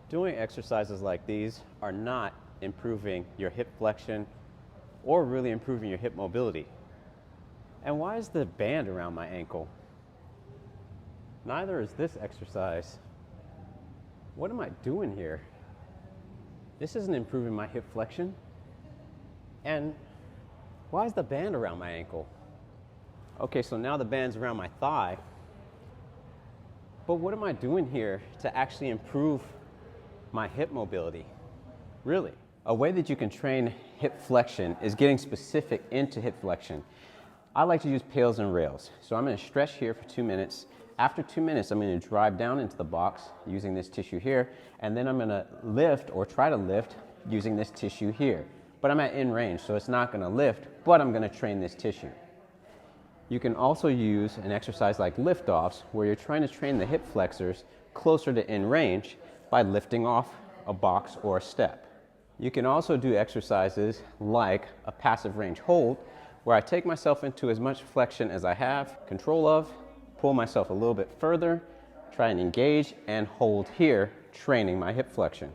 Doing exercises like these are not improving your hip flexion or really improving your hip mobility. And why is the band around my ankle? Neither is this exercise. What am I doing here? This isn't improving my hip flexion. And why is the band around my ankle? Okay, so now the band's around my thigh. But what am I doing here to actually improve my hip mobility? Really? A way that you can train hip flexion is getting specific into hip flexion. I like to use pails and rails. So I'm going to stretch here for 2 minutes. After 2 minutes, I'm going to drive down into the box using this tissue here, and then I'm going to lift or try to lift using this tissue here. But I'm at in range, so it's not going to lift, but I'm going to train this tissue. You can also use an exercise like lift-offs, where you're trying to train the hip flexors closer to in range by lifting off a box or a step. You can also do exercises like a passive range hold, where I take myself into as much flexion as I have control of, pull myself a little bit further, try and engage and hold here, training my hip flexion.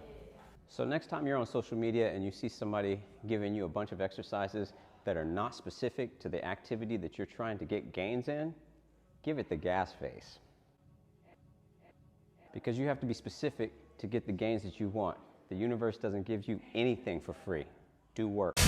So next time you're on social media and you see somebody giving you a bunch of exercises that are not specific to the activity that you're trying to get gains in, give it the gas face. Because you have to be specific to get the gains that you want. The universe doesn't give you anything for free. Do work.